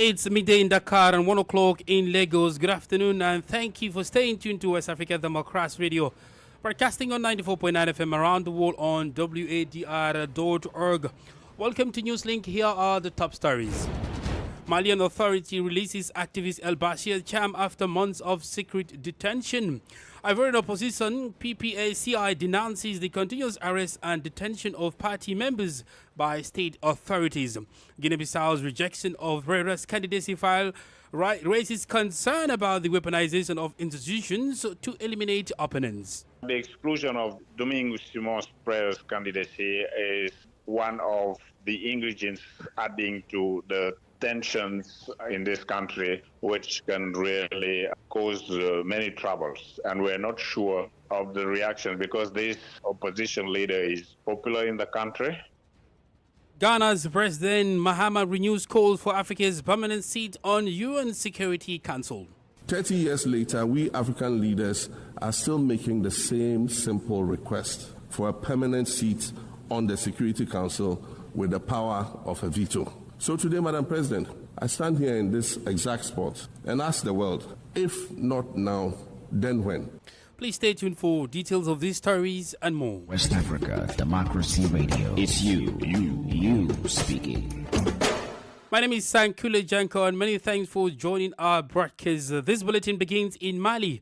It's midday in Dakar and 1 o'clock in Lagos. Good afternoon and thank you for staying tuned to West Africa Democracy Radio. Broadcasting on 94.9 FM around the world on wadr.org. Welcome to Newslink. Here are the top stories. Malian authority releases activist El Bashir Cham after months of secret detention. Ivorian opposition PPA-CI denounces the continuous arrest and detention of party members by state authorities. Guinea-Bissau's rejection of Herrera's candidacy file raises concern about the weaponization of institutions to eliminate opponents. The exclusion of Domingos Simões Pereira's candidacy is one of the ingredients adding to the tensions in this country, which can really cause many troubles. And we're not sure of the reaction because this opposition leader is popular in the country. Ghana's President Mahama renews calls for Africa's permanent seat on UN Security Council. 30 years later, we African leaders are still making the same simple request for a permanent seat on the Security Council with the power of a veto. So today, Madam President, I stand here in this exact spot and ask the world, if not now, then when? Please stay tuned for details of these stories and more. West Africa Democracy Radio. It's you speaking. My name is Sankule Janko and many thanks for joining our broadcast. This bulletin begins in Mali,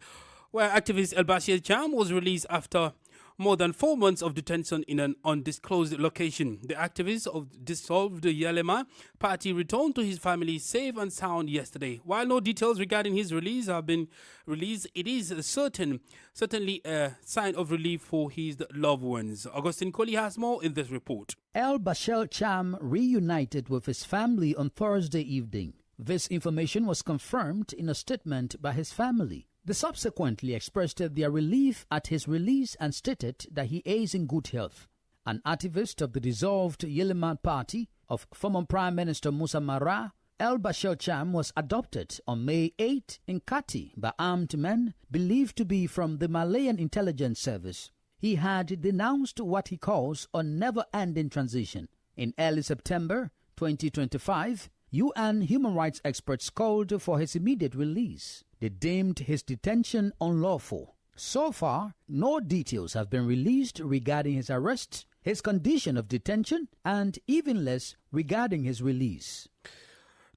where activist El Bashir Cham was released after more than 4 months of detention in an undisclosed location. The activist of dissolved Yalema party returned to his family safe and sound yesterday. While no details regarding his release have been released, it is certainly a sign of relief for his loved ones. Augustine Coley has more in this report. El Bashir Cham reunited with his family on Thursday evening. This information was confirmed in a statement by his family. They subsequently expressed their relief at his release and stated that he is in good health. An activist of the dissolved Yeleman party of former Prime Minister Musa Mara, El Bashir Cham was adopted on May 8 in Kati by armed men believed to be from the Malayan intelligence service. He had denounced what he calls a never-ending transition. In early September 2025, UN human rights experts called for his immediate release. They deemed his detention unlawful. So far, no details have been released regarding his arrest, his condition of detention, and even less regarding his release.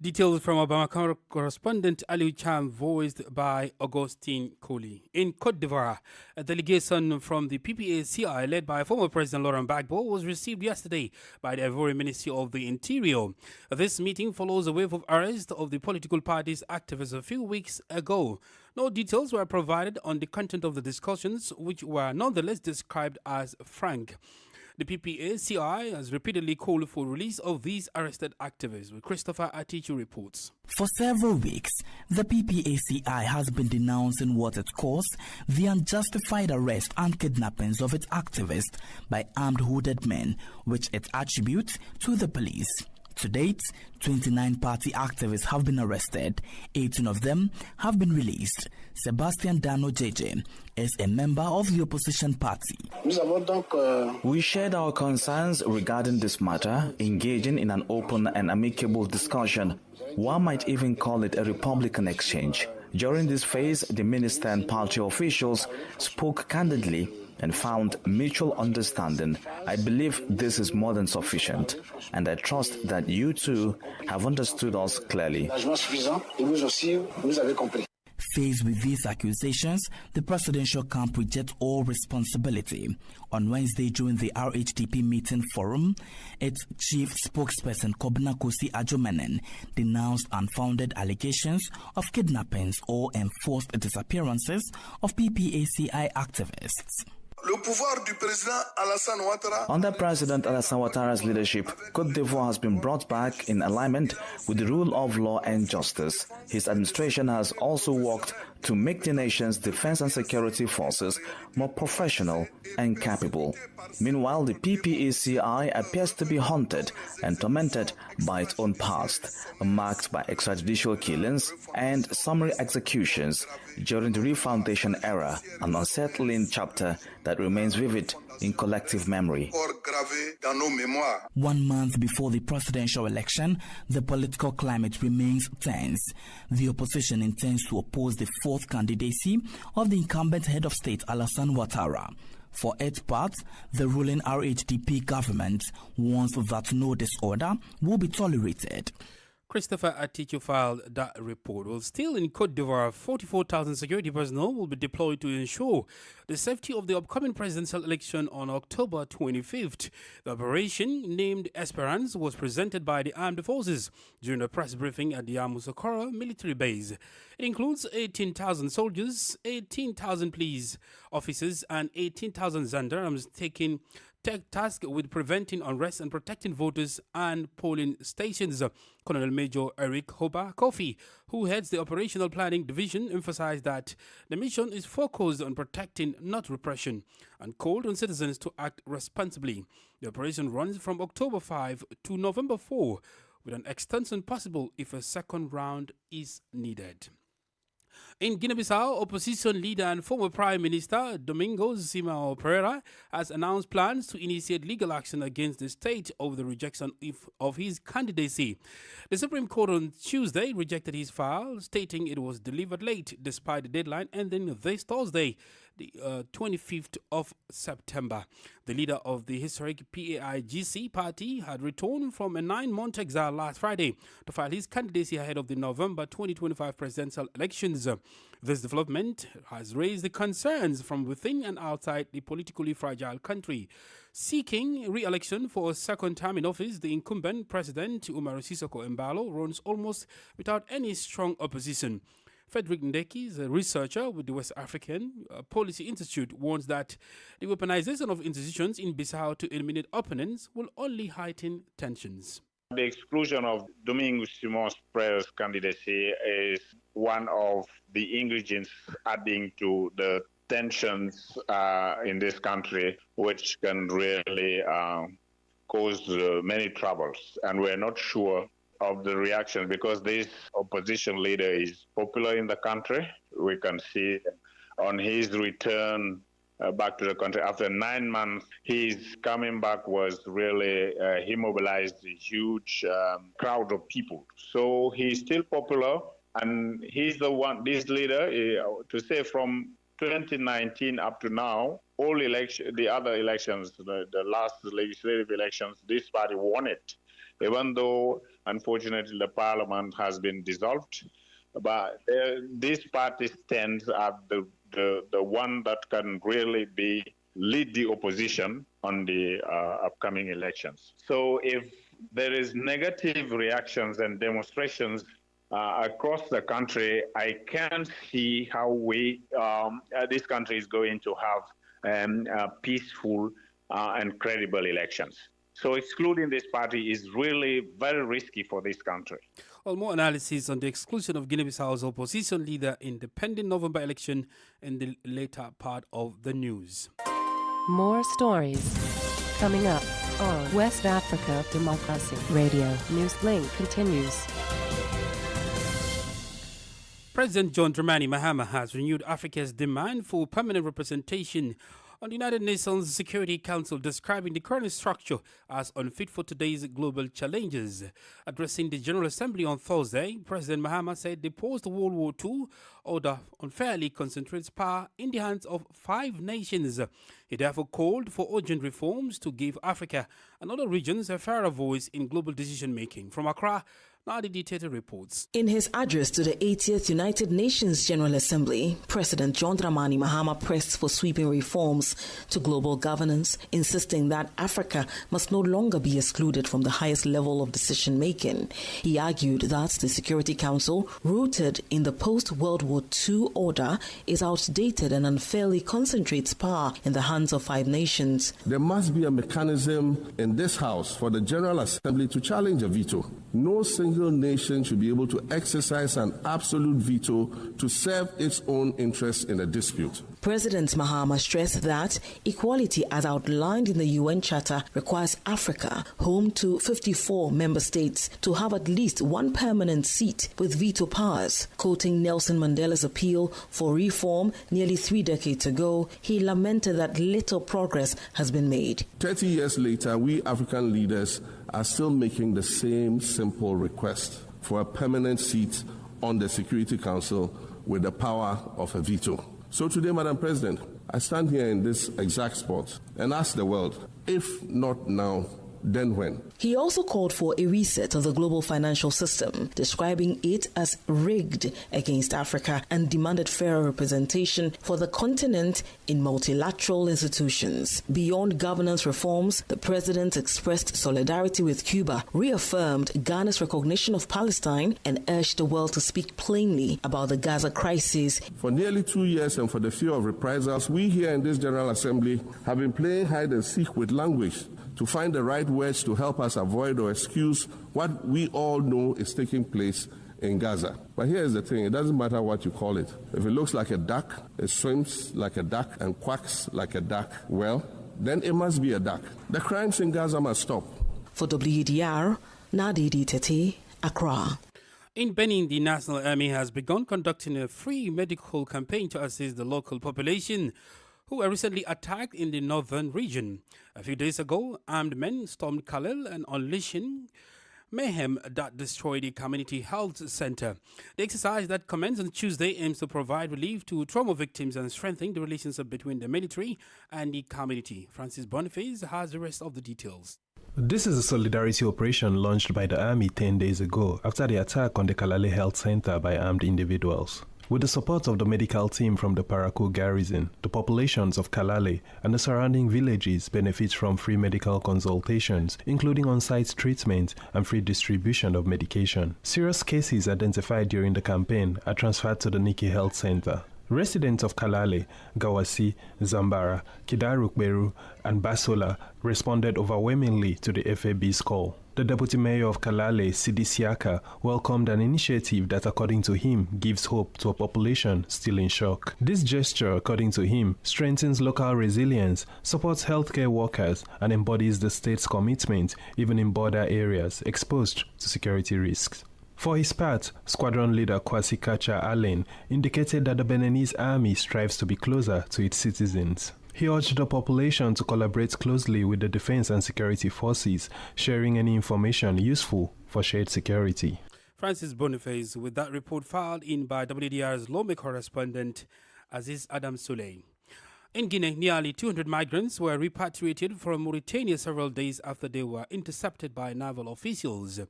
Details from our Bamako correspondent Ali Cham, voiced by Augustine Coley. In Côte d'Ivoire, a delegation from the PPA-CI led by former President Laurent Gbagbo was received yesterday by the Ivorian Ministry of the Interior. This meeting follows a wave of arrest of the political party's activists a few weeks ago. No details were provided on the content of the discussions, which were nonetheless described as frank. The PPA-CI has repeatedly called for release of these arrested activists. Christopher Atichu reports. For several weeks, the PPA-CI has been denouncing what it calls the unjustified arrest and kidnappings of its activists by armed hooded men, which it attributes to the police. To date, 29 party activists have been arrested. 18 of them have been released. Sebastian Dano JJ is a member of the opposition party. We shared our concerns regarding this matter, engaging in an open and amicable discussion. One might even call it a Republican exchange. During this phase, the minister and party officials spoke candidly and found mutual understanding. I believe this is more than sufficient, and I trust that you too have understood us clearly. Faced with these accusations, the presidential camp rejects all responsibility. On Wednesday, during the RHDP meeting forum, its chief spokesperson Kobna Kosi Ajomenen denounced unfounded allegations of kidnappings or enforced disappearances of PPA-CI activists. Under President Alassane Ouattara's leadership, Côte d'Ivoire has been brought back in alignment with the rule of law and justice. His administration has also worked to make the nation's defense and security forces more professional and capable. Meanwhile, the PPA-CI appears to be haunted and tormented by its own past, marked by extrajudicial killings and summary executions during the refoundation era, an unsettling chapter that remains remains vivid in collective memory. 1 month before the presidential election, the political climate remains tense. The opposition intends to oppose the fourth candidacy of the incumbent head of state, Alassane Ouattara. For its part, the ruling RHDP government warns that no disorder will be tolerated. Christopher Aticho filed that report. Well, still in Cote d'Ivoire, 44,000 security personnel will be deployed to ensure the safety of the upcoming presidential election on October 25th. The operation, named Esperance, was presented by the armed forces during a press briefing at the Yamoussoukro military base. It includes 18,000 soldiers, 18,000 police officers, and 18,000 gendarmes taking task with preventing unrest and protecting voters and polling stations. Colonel Major Eric Hoba Kofi, who heads the Operational Planning Division, emphasized that the mission is focused on protecting, not repression, and called on citizens to act responsibly. The operation runs from October 5 to November 4, with an extension possible if a second round is needed. In Guinea-Bissau, opposition leader and former Prime Minister Domingos Simão Pereira has announced plans to initiate legal action against the state over the rejection of his candidacy. The Supreme Court on Tuesday rejected his file, stating it was delivered late despite the deadline ending this Thursday, the 25th of September. The leader of the historic PAIGC party had returned from a 9-month exile last Friday to file his candidacy ahead of the November 2025 presidential elections. This development has raised the concerns from within and outside the politically fragile country. Seeking re-election for a second term in office, the incumbent president Umaru Sissoco Embalo runs almost without any strong opposition. Frederick Ndeki, a researcher with the West African Policy Institute, warns that the weaponization of institutions in Bissau to eliminate opponents will only heighten tensions. The exclusion of Domingos Simão Pereira's candidacy is one of the ingredients adding to the tensions in this country, which can really cause many troubles. And we're not sure of the reaction because this opposition leader is popular in the country. We can see on his return back to the country after 9 months, his coming back was really, he mobilized a huge crowd of people. So he's still popular, and he's the one, this leader, to say from 2019 up to now, all the other elections, the last legislative elections, this party won it. Even though, unfortunately, the parliament has been dissolved, but this party stands as the one that can really lead the opposition on the upcoming elections. So if there is negative reactions and demonstrations across the country, I can't see how this country is going to have peaceful and credible elections. So excluding this party is really very risky for this country. Well, more analysis on the exclusion of Guinea-Bissau's opposition leader in the pending November election in the later part of the news. More stories coming up on West Africa Democracy Radio. Newslink continues. President John Dramani Mahama has renewed Africa's demand for permanent representation on the United Nations Security Council, describing the current structure as unfit for today's global challenges. Addressing the General Assembly on Thursday, President Mahama said the post-World War II order unfairly concentrates power in the hands of 5 nations. He therefore called for urgent reforms to give Africa and other regions a fairer voice in global decision-making. From Accra, now the detailed reports. In his address to the 80th United Nations General Assembly, President John Dramani Mahama pressed for sweeping reforms to global governance, insisting that Africa must no longer be excluded from the highest level of decision-making. He argued that the Security Council, rooted in the post-World War II order, is outdated and unfairly concentrates power in the hands of 5 nations. There must be a mechanism in this House for the General Assembly to challenge a veto. No single single nation should be able to exercise an absolute veto to serve its own interests in a dispute. President Mahama stressed that equality as outlined in the UN Charter requires Africa, home to 54 member states, to have at least one permanent seat with veto powers. Quoting Nelson Mandela's appeal for reform nearly 3 decades ago, he lamented that little progress has been made. 30 years later, we African leaders are still making the same simple request for a permanent seat on the Security Council with the power of a veto. So today, Madam President, I stand here in this exact spot and ask the world, if not now, then when? He also called for a reset of the global financial system, describing it as rigged against Africa, and demanded fairer representation for the continent in multilateral institutions. Beyond governance reforms, the president expressed solidarity with Cuba, reaffirmed Ghana's recognition of Palestine, and urged the world to speak plainly about the Gaza crisis. For nearly 2 years, and for the fear of reprisals, we here in this General Assembly have been playing hide and seek with language to find the right words to help us avoid or excuse what we all know is taking place in Gaza. But here's the thing, it doesn't matter what you call it. If it looks like a duck, it swims like a duck and quacks like a duck, well, then it must be a duck. The crimes in Gaza must stop. For WADR, Nadidi Tete, Accra. In Benin, the National Army has begun conducting a free medical campaign to assist the local population who were recently attacked in the northern region. A few days ago, armed men stormed Kalel and unleashing mayhem that destroyed the community health center. The exercise that commenced on Tuesday aims to provide relief to trauma victims and strengthen the relationship between the military and the community. Francis Boniface has the rest of the details. This is a solidarity operation launched by the army 10 days ago after the attack on the Kalale Health Center by armed individuals. With the support of the medical team from the Parakou garrison, the populations of Kalale and the surrounding villages benefit from free medical consultations, including on-site treatment and free distribution of medication. Serious cases identified during the campaign are transferred to the Niki Health Center. Residents of Kalale, Gawasi, Zambara, Kidarukberu, and Basola responded overwhelmingly to the FAB's call. The Deputy Mayor of Kalale, Sidi Siaka, welcomed an initiative that, according to him, gives hope to a population still in shock. This gesture, according to him, strengthens local resilience, supports healthcare workers, and embodies the state's commitment even in border areas exposed to security risks. For his part, squadron leader Kwasi Kacha Allen indicated that the Beninese army strives to be closer to its citizens. He urged the population to collaborate closely with the defense and security forces, sharing any information useful for shared security. Francis Boniface with that report filed in by WDR's Lome correspondent Aziz Adam Souley. In Guinea, nearly 200 migrants were repatriated from Mauritania several days after they were intercepted by naval officials.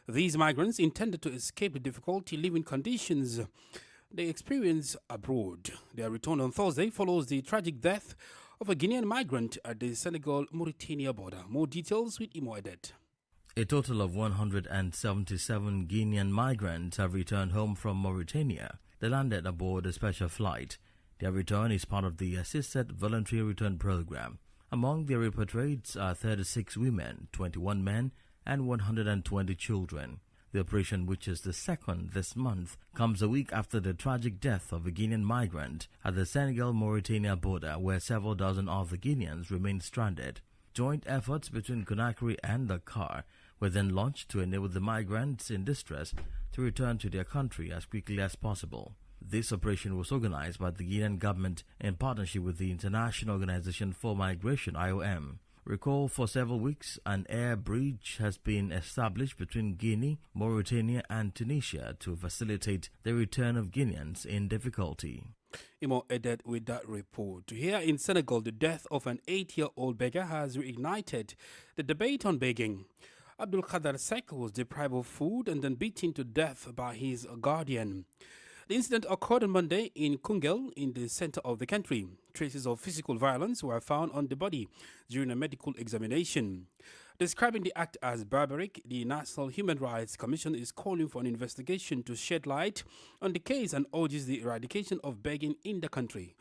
These migrants intended to escape the difficult living conditions they experience abroad. Their return on Thursday follows the tragic death of a Guinean migrant at the Senegal-Mauritania border. More details with Imo Edet. A total of 177 Guinean migrants have returned home from Mauritania. They landed aboard a special flight. Their return is part of the Assisted Voluntary Return Program. Among the repatriates are 36 women, 21 men, and 120 children. The operation, which is the second this month, comes a week after the tragic death of a Guinean migrant at the Senegal-Mauritania border, where several dozen other Guineans remain stranded. Joint efforts between Conakry and Dakar were then launched to enable the migrants in distress to return to their country as quickly as possible. This operation was organized by the Guinean government in partnership with the International Organization for Migration, IOM. Recall, for several weeks, an air bridge has been established between Guinea, Mauritania and Tunisia to facilitate the return of Guineans in difficulty. Imo Edet with that report. Here in Senegal, the death of an 8-year-old beggar has reignited the debate on begging. Abdul Qadir Sek was deprived of food and then beaten to death by his guardian. The incident occurred on Monday in Kungel, in the center of the country. Traces of physical violence were found on the body during a medical examination. Describing the act as barbaric, the National Human Rights Commission is calling for an investigation to shed light on the case and urges the eradication of begging in the country.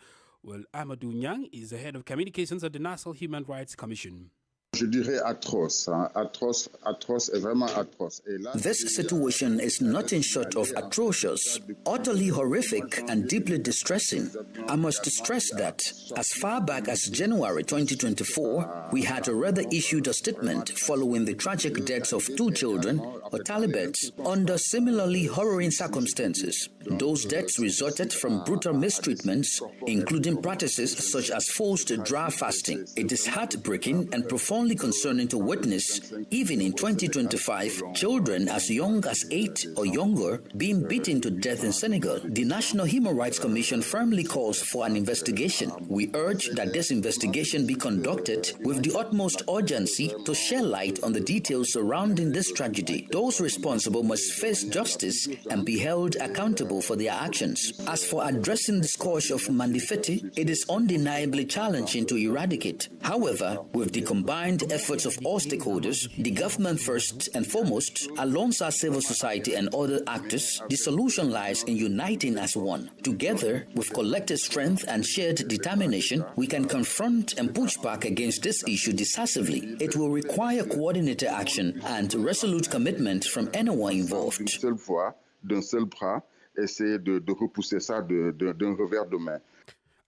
Well, Amadou Nyang is the head of communications at the National Human Rights Commission. Je dirais atroce, atroce et vraiment atroce. This situation is nothing short of atrocious, utterly horrific and deeply distressing. I must stress that as far back as January 2024, we had already issued a statement following the tragic deaths of 2 children, or Talibets, under similarly harrowing circumstances. Those deaths resulted from brutal mistreatments, including practices such as forced dry fasting. It is heartbreaking and profoundly concerning to witness, even in 2025, children as young as 8 or younger being beaten to death in Senegal. The National Human Rights Commission firmly calls for an investigation. We urge that this investigation be conducted with the utmost urgency to shed light on the details surrounding this tragedy. Those responsible must face justice and be held accountable for their actions. As for addressing the scourge of Mandifeti, it is undeniably challenging to eradicate. However, with the combined efforts of all stakeholders, the government first and foremost, alongside civil society and other actors, the solution lies in uniting as one. Together, with collective strength and shared determination, we can confront and push back against this issue decisively. It will require coordinated action and resolute commitment from anyone involved. D'une seule voix, d'un seul bras, essayer de repousser ça d'un revers de main.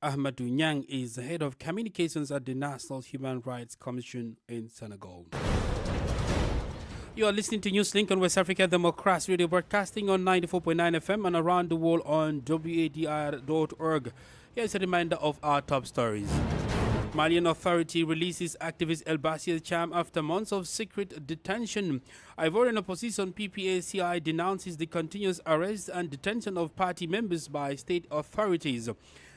Ahmadou Nyang is the head of communications at the National Human Rights Commission in Senegal. You are listening to Newslink on West Africa Democracy Radio, broadcasting on 94.9 FM and around the world on wadr.org. Here's a reminder of our top stories. Malian Authority releases activist El Bashir Cham after months of secret detention. Ivorian opposition PPACI denounces the continuous arrest and detention of party members by state authorities.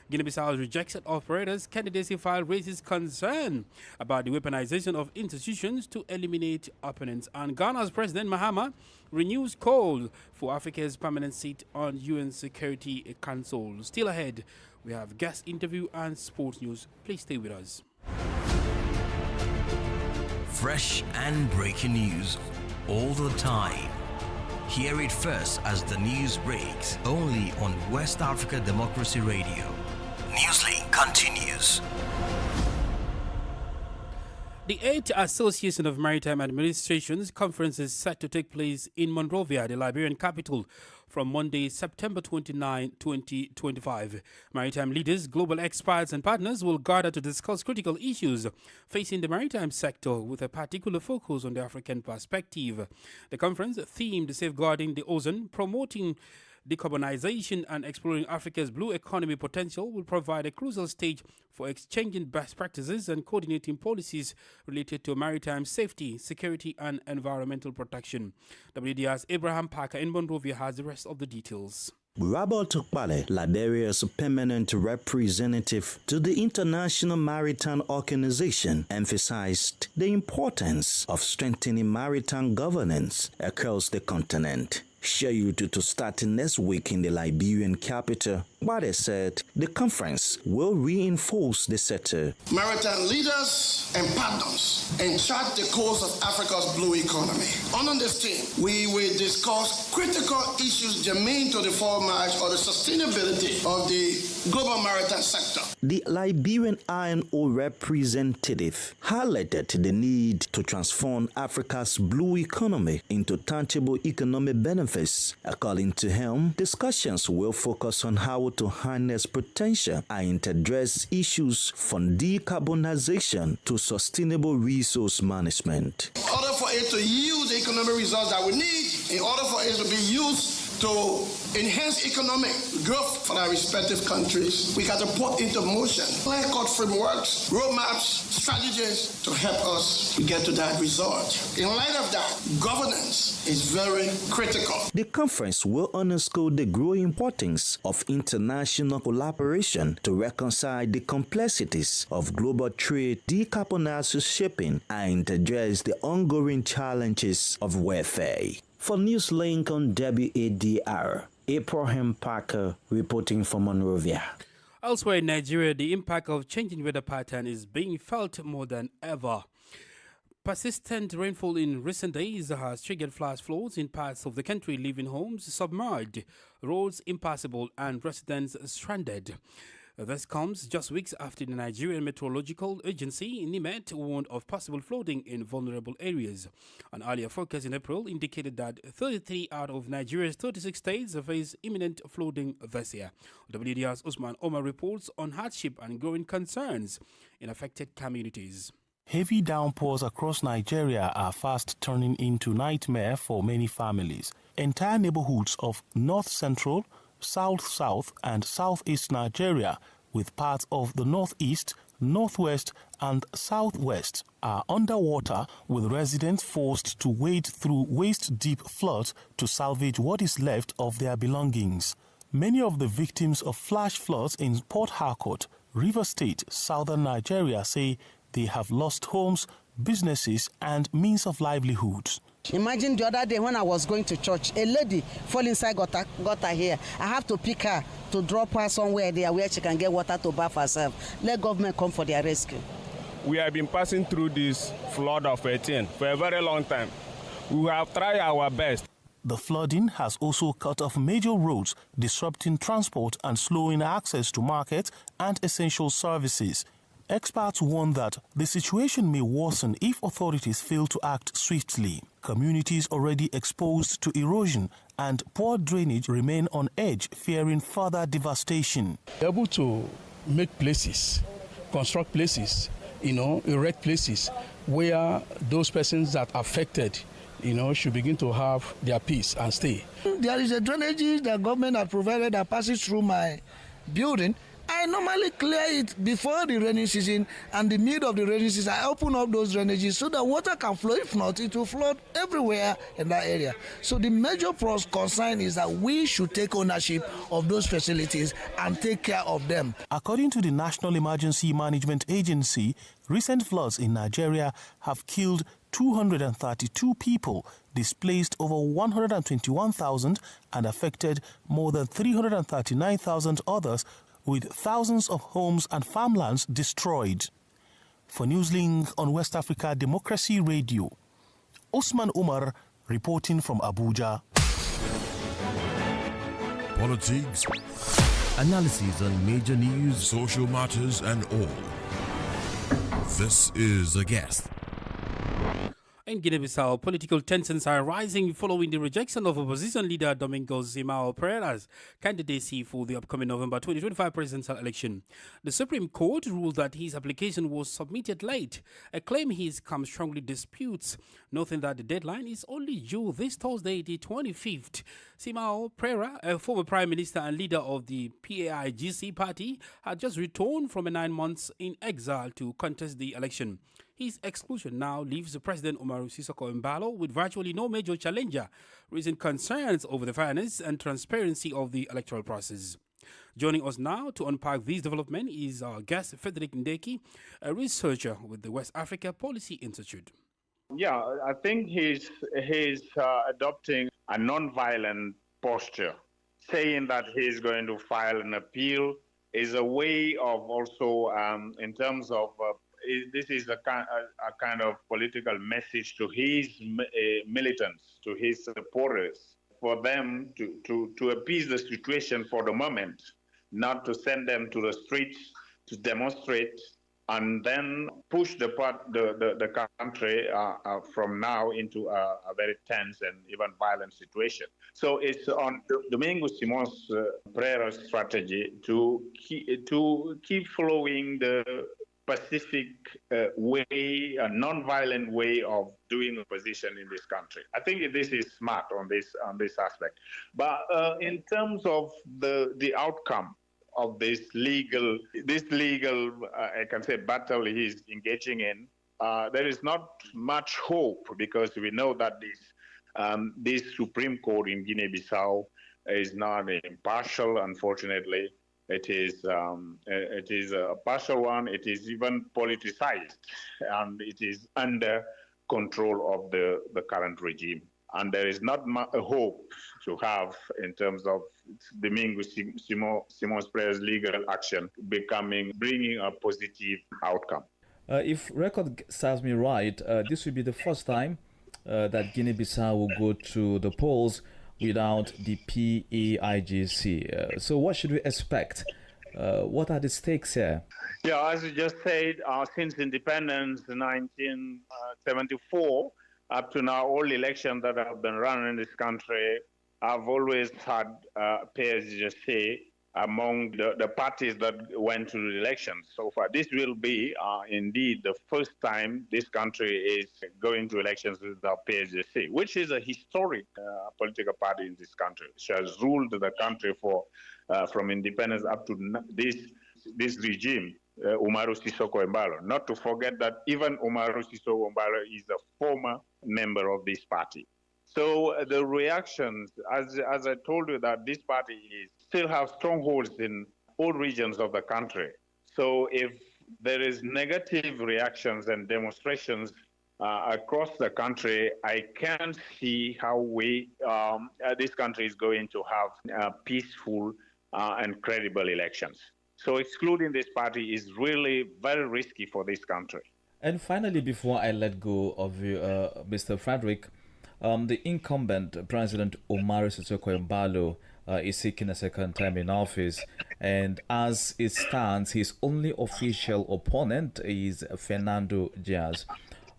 Guinea-Bissau's rejected operators candidacy file raises concern about the weaponization of institutions to eliminate opponents. And Ghana's President Mahama renews call for Africa's permanent seat on UN Security Council. Still ahead, we have guest interview and sports news. Please stay with us. Fresh and breaking news all the time. Hear it first as the news breaks, only on West Africa Democracy Radio. Newslink continues. The 8th Association of Maritime Administrations conference is set to take place in Monrovia, the Liberian capital, from Monday, September 29, 2025. Maritime leaders, global experts and partners will gather to discuss critical issues facing the maritime sector with a particular focus on the African perspective. The conference, themed Safeguarding the Ocean, Promoting Decarbonization and Exploring Africa's Blue Economy Potential, will provide a crucial stage for exchanging best practices and coordinating policies related to maritime safety, security and environmental protection. WDR's Abraham Parker in Monrovia has the rest of the details. Robert Okpale, Liberia's permanent representative to the International Maritime Organization, emphasized the importance of strengthening maritime governance across the continent. Scheduled to start next week in the Liberian capital, Wadr said the conference will reinforce the sector. Maritime leaders and partners and chart the course of Africa's blue economy. On this team, we will discuss critical issues germane to the format or the sustainability of the global maritime sector. The Liberian INO representative highlighted the need to transform Africa's blue economy into tangible economic benefits. According to him, discussions will focus on how to harness potential and address issues from decarbonization to sustainable resource management. In order for it to yield the economic results that we need, in order for it to be used to enhance economic growth for our respective countries, we got to put into motion clear-cut frameworks, roadmaps, strategies to help us to get to that result. In light of that, governance is very critical. The conference will underscore the growing importance of international collaboration to reconcile the complexities of global trade, decarbonize shipping, and address the ongoing challenges of warfare. For Newslink on WADR, Abraham Parker reporting from Monrovia. Elsewhere in Nigeria, the impact of changing weather pattern is being felt more than ever. Persistent rainfall in recent days has triggered flash floods in parts of the country, leaving homes submerged, roads impassable, and residents stranded. This comes just weeks after the Nigerian Meteorological Agency, NIMET, warned of possible flooding in vulnerable areas. An earlier forecast in April indicated that 33 out of Nigeria's 36 states face imminent flooding this year. WDR's Usman Omar reports on hardship and growing concerns in affected communities. Heavy downpours across Nigeria are fast turning into nightmare for many families. Entire neighborhoods of north-central, south-south and southeast Nigeria, with parts of the northeast, northwest and southwest, are underwater, with residents forced to wade through waist-deep floods to salvage what is left of their belongings. Many of the victims of flash floods in Port Harcourt, Rivers State, southern Nigeria say they have lost homes, businesses and means of livelihood. Imagine the other day when I was going to church, a lady fall inside gutter here. I have to pick her to drop her somewhere there where she can get water to bath herself. Let government come for their rescue. We have been passing through this flood of 18 for a very long time. We have tried our best. The flooding has also cut off major roads, disrupting transport and slowing access to markets and essential services. Experts warn that the situation may worsen if authorities fail to act swiftly. Communities already exposed to erosion and poor drainage remain on edge, fearing further devastation. Able to make places, construct places, erect places where those persons that are affected, should begin to have their peace and stay. There is a drainage the government has provided that passes through my building. I normally clear it before the rainy season, and the mid of the rainy season I open up those drainages so that water can flow. If not, it will flood everywhere in that area. So the major concern is that we should take ownership of those facilities and take care of them. According to the National Emergency Management Agency, recent floods in Nigeria have killed 232 people, displaced over 121,000 and affected more than 339,000 others, with thousands of homes and farmlands destroyed. For Newslink on West Africa Democracy Radio, Usman Umar reporting from Abuja. Politics, analysis on major news, social matters and all. This is The Guest. In Guinea-Bissau, political tensions are rising following the rejection of opposition leader Domingos Simão Pereira's candidacy for the upcoming November 2025 presidential election. The Supreme Court ruled that his application was submitted late, a claim his camp strongly disputes, noting that the deadline is only due this Thursday, the 25th. Simão Pereira, a former prime minister and leader of the PAIGC party, had just returned from a 9 months in exile to contest the election. His exclusion now leaves the President Umaru Sissoco Embalo with virtually no major challenger, raising concerns over the fairness and transparency of the electoral process. Joining us now to unpack this development is our guest, Frederick Ndeki, a researcher with the West Africa Policy Institute. Yeah, I think he's adopting a non-violent posture. Saying that he's going to file an appeal is a way of also, in terms of this is a kind of political message to his militants, to his supporters, for them to appease the situation for the moment, not to send them to the streets to demonstrate and then push the country from now into a very tense and even violent situation. So it's on Domingos Simão Pereira's strategy to keep following the pacific way, a non-violent way of doing opposition in this country. I think this is smart on this aspect. But in terms of the outcome of this legal, I can say, battle he's engaging in, there is not much hope, because we know that this Supreme Court in Guinea-Bissau is not impartial, unfortunately. It is a partial one. It is even politicized, and it is under control of the current regime. And there is not a hope to have in terms of Domingos Simão Pereira's legal action bringing a positive outcome. If record serves me right, this will be the first time that Guinea-Bissau will go to the polls without the PAIGC. So what should we expect What are the stakes here? Yeah, as you just said, since independence in 1974, up to now, all elections that have been run in this country have always had pay-as-you-say among the parties that went to the elections so far. This will be indeed the first time this country is going to elections with the pay-as-you-say, which is a historic political party in this country. She has ruled the country for from independence up to this regime, Umaru Sissoco Embalo. Not to forget that even Umaru Sissoco Embalo is a former member of this party. So the reactions, as I told you, that this party still have strongholds in all regions of the country. So if there is negative reactions and demonstrations across the country, I can't see how this country is going to have peaceful and credible elections. So excluding this party is really very risky for this country. And finally, before I let go of you, Mr. Frederick, the incumbent President Umaru Sissoco Embalo is seeking a second term in office, and as it stands, his only official opponent is Fernando Diaz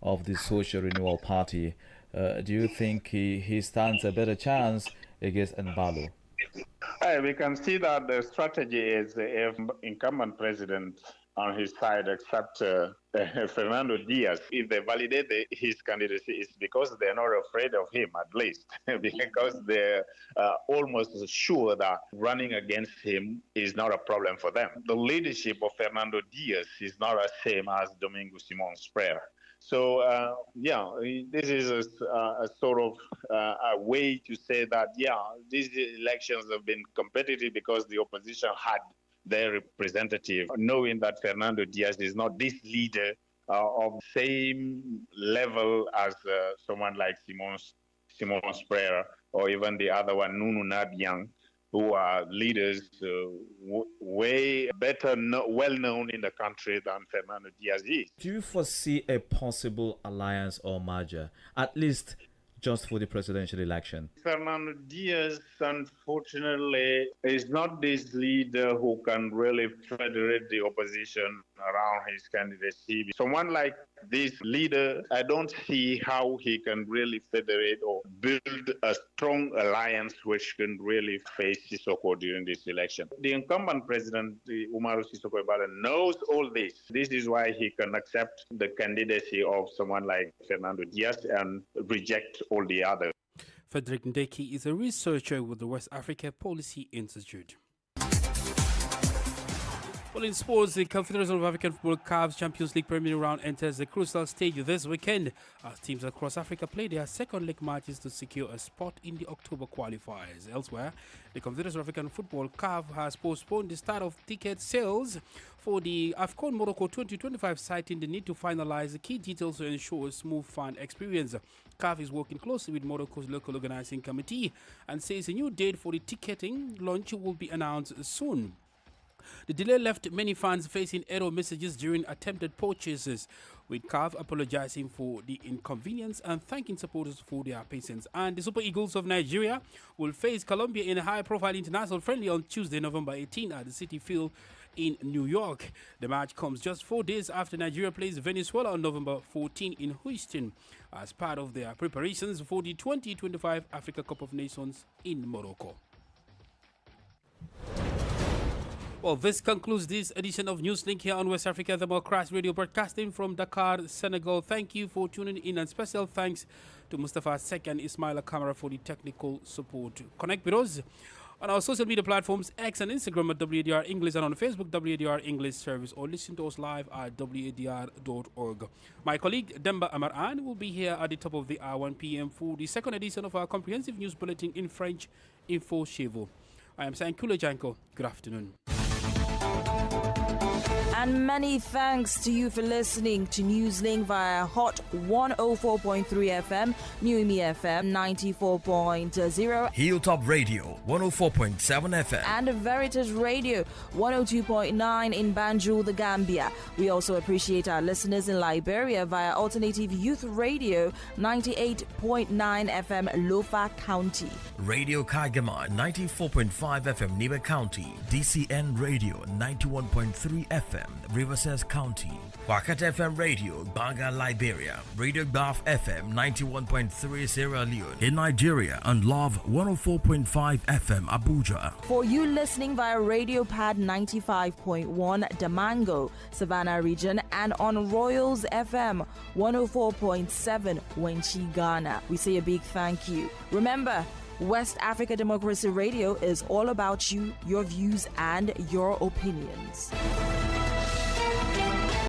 of the Social Renewal Party. Do you think he stands a better chance against Embalo? We can see that the strategy is if incumbent president on his side, except Fernando Diaz, if they validate his candidacy, it's because they're not afraid of him, at least, because they're almost sure that running against him is not a problem for them. The leadership of Fernando Diaz is not the same as Domingo Simón Spreyer. So, this is a sort of a way to say that, these elections have been competitive because the opposition had their representative, knowing that Fernando Diaz is not this leader of the same level as someone like Simón Spreyer or even the other one, Nunu Nabiang, who are leaders way better, well known in the country than Fernando Diaz is. Do you foresee a possible alliance or merger, at least just for the presidential election? Fernando Diaz, unfortunately, is not this leader who can really federate the opposition around his candidacy. Someone like this leader, I don't see how he can really federate or build a strong alliance which can really face Sissoko during this election. The incumbent president, Umaru Sissoco Embalo, knows all this. This is why he can accept the candidacy of someone like Fernando Diaz and reject all the others. Frederick Ndeki is a researcher with the West Africa Policy Institute. Well, in sports, the Confederation of African Football CAF's Champions League preliminary round enters the crucial stage this weekend as teams across Africa play their second leg matches to secure a spot in the October qualifiers. Elsewhere, the Confederation of African Football CAF has postponed the start of ticket sales for the AFCON Morocco 2025, citing the need to finalize the key details to ensure a smooth fan experience. CAF is working closely with Morocco's local organizing committee and says a new date for the ticketing launch will be announced soon. The delay left many fans facing error messages during attempted purchases, with CAF apologizing for the inconvenience and thanking supporters for their patience. And the Super Eagles of Nigeria will face Colombia in a high-profile international friendly on Tuesday, November 18 at the Citi Field in New York. The match comes just 4 days after Nigeria plays Venezuela on November 14 in Houston as part of their preparations for the 2025 Africa Cup of Nations in Morocco. Well, this concludes this edition of Newslink here on West Africa Democracy Radio, broadcasting from Dakar, Senegal. Thank you for tuning in, and special thanks to Mustafa Sek and Ismaila Kamara for the technical support. Connect with us on our social media platforms, X and Instagram at WADR English, and on Facebook, WADR English Service, or listen to us live at wadr.org. My colleague, Demba Amaran, will be here at the top of the hour, 1 p.m. for the second edition of our comprehensive news bulletin in French, Info Chevo. I am Sankula Janko. Good afternoon. And many thanks to you for listening to Newslink via Hot 104.3 FM, New Me FM 94.0, Hilltop Radio 104.7 FM, and Veritas Radio 102.9 in Banjul, the Gambia. We also appreciate our listeners in Liberia via Alternative Youth Radio 98.9 FM, Lofa County, Radio Kagama 94.5 FM, Niba County, DCN Radio 91.3 FM, Riverside County, Wakat FM Radio, Banga, Liberia, Radio Baf FM 91.3 Sierra Leone in Nigeria, and Love 104.5 FM, Abuja. For you listening via Radio Pad 95.1 Damango, Savannah region, and on Royals FM 104.7 Wenchi, Ghana, we say a big thank you. Remember, West Africa Democracy Radio is all about you, your views, and your opinions.